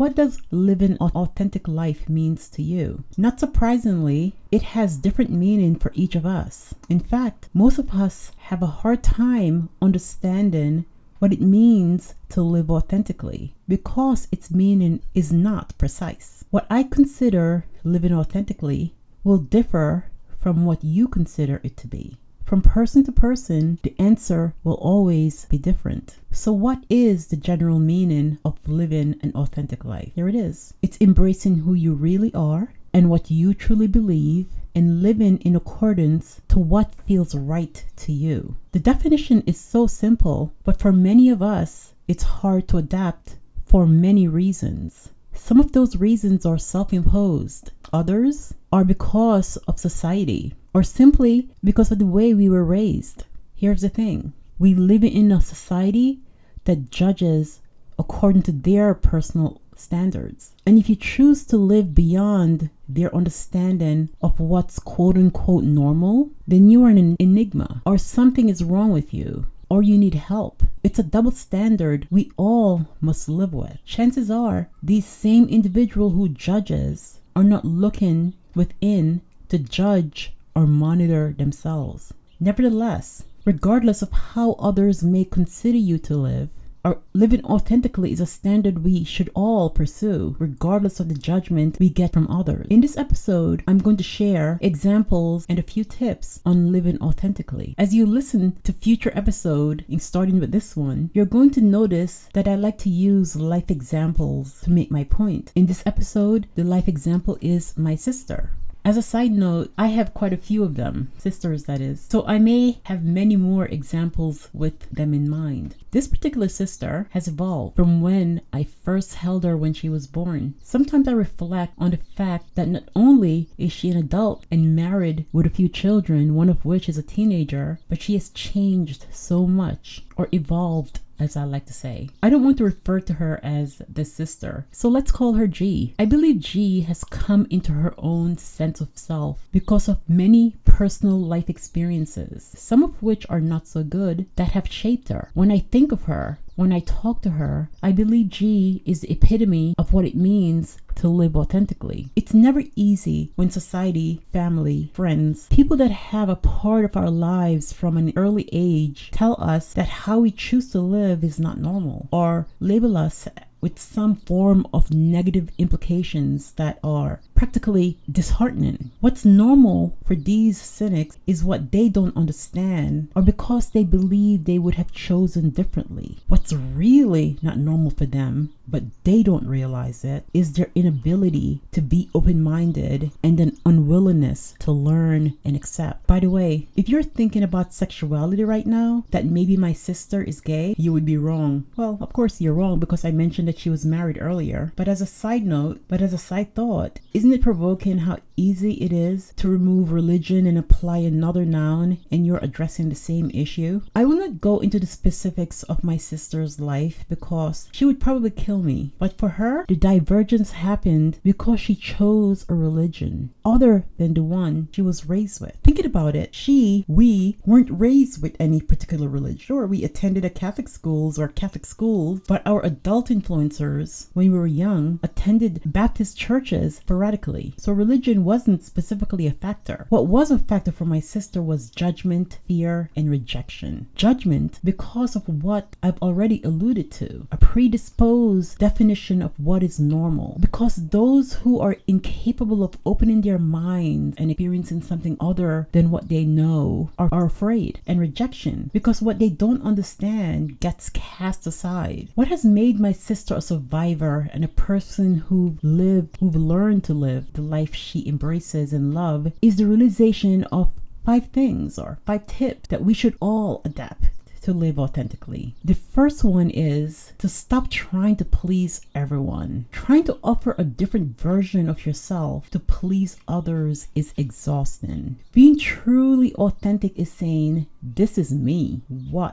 What does living an authentic life means to you? Not surprisingly, it has different meaning for each of us. In fact, most of us have a hard time understanding what it means to live authentically because its meaning is not precise. What I consider living authentically will differ from what you consider it to be. From person to person, the answer will always be different. So what is the general meaning of living an authentic life? Here it is. It's embracing who you really are and what you truly believe and living in accordance to what feels right to you. The definition is so simple, but for many of us, it's hard to adapt for many reasons. Some of those reasons are self-imposed. Others are because of society or simply because of the way we were raised. Here's the thing. We live in a society that judges according to their personal standards. And if you choose to live beyond their understanding of what's quote unquote normal, then you are an enigma or something is wrong with you or you need help. It's a double standard we all must live with. Chances are these same individual who judges are not looking within to judge or monitor themselves. Nevertheless, regardless of how others may consider you to live, or living authentically is a standard we should all pursue, regardless of the judgment we get from others. In this episode, I'm going to share examples and a few tips on living authentically. As you listen to future episodes, starting with this one, you're going to notice that I like to use life examples to make my point. In this episode, the life example is my sister. As a side note, I have quite a few of them, sisters that is, so I may have many more examples with them in mind. This particular sister has evolved from when I first held her when she was born. Sometimes I reflect on the fact that not only is she an adult and married with a few children, one of which is a teenager, but she has changed so much or evolved, as I like to say. I don't want to refer to her as the sister, so let's call her G. I believe G has come into her own sense of self because of many personal life experiences, some of which are not so good, that have shaped her. When I think of her, when I talk to her, I believe G is the epitome of what it means to live authentically. It's never easy when society, family, friends, people that have a part of our lives from an early age tell us that how we choose to live is not normal or label us with some form of negative implications that are practically disheartening. What's normal for these cynics is what they don't understand or because they believe they would have chosen differently. What's really not normal for them, but they don't realize it, is their inability to be open-minded and an unwillingness to learn and accept. By the way, if you're thinking about sexuality right now, that maybe my sister is gay, you would be wrong. Well, of course you're wrong because I mentioned that she was married earlier. But as a side thought, isn't it provoking how easy it is to remove religion and apply another noun and you're addressing the same issue? I will not go into the specifics of my sister's life because she would probably kill me. But for her, the divergence happened because she chose a religion other than the one she was raised with. Thinking about it, we weren't raised with any particular religion. Sure, we attended a Catholic schools, but our adult influencers, when we were young, attended Baptist churches sporadically. So religion wasn't specifically a factor. What was a factor for my sister was judgment, fear, and rejection. Judgment because of what I've already alluded to, a predisposed definition of what is normal. Because those who are incapable of opening their minds and experiencing something other than what they know are afraid. And rejection because what they don't understand gets cast aside. What has made my sister a survivor and a person who've learned to live the life she embraces and love is the realization of 5 things or 5 tips that we should all adapt to live authentically. The first one is to stop trying to please everyone. Trying to offer a different version of yourself to please others is exhausting. Being truly authentic is saying, this is me,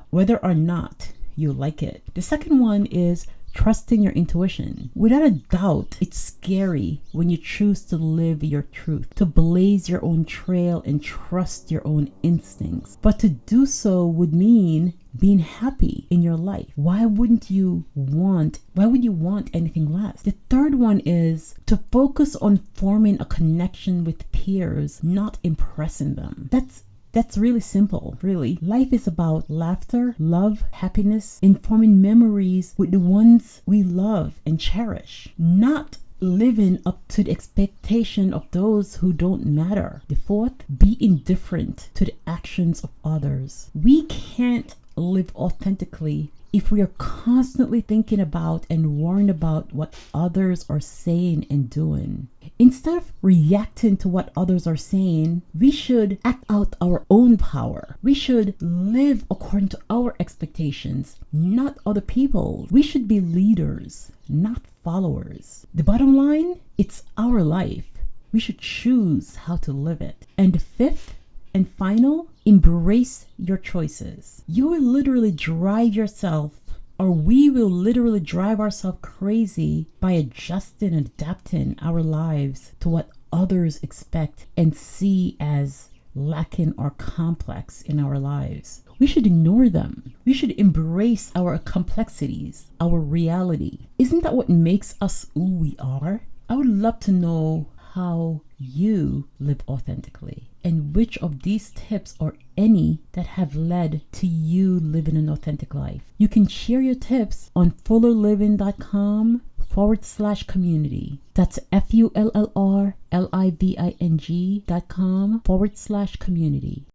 whether or not you like it. The second one is trusting your intuition. Without a doubt, it's scary when you choose to live your truth, to blaze your own trail and trust your own instincts. But to do so would mean being happy in your life. Why would you want anything less? The third one is to focus on forming a connection with peers, not impressing them. That's really simple, really. Life is about laughter, love, happiness, and forming memories with the ones we love and cherish, not living up to the expectation of those who don't matter. The fourth, be indifferent to the actions of others. We can't live authentically if we are constantly thinking about and worrying about what others are saying and doing. Instead of reacting to what others are saying, we should act out our own power. We should live according to our expectations, not other people's. We should be leaders, not followers. The bottom line, it's our life. We should choose how to live it. And the fifth and final, embrace your choices. You will literally drive yourself, or we will literally drive ourselves crazy by adjusting and adapting our lives to what others expect and see as lacking or complex in our lives. We should ignore them. We should embrace our complexities, our reality. Isn't that what makes us who we are? I would love to know how you live authentically and which of these tips or any that have led to you living an authentic life. You can share your tips on fullerliving.com/community. That's FULLRLIVING.com/community.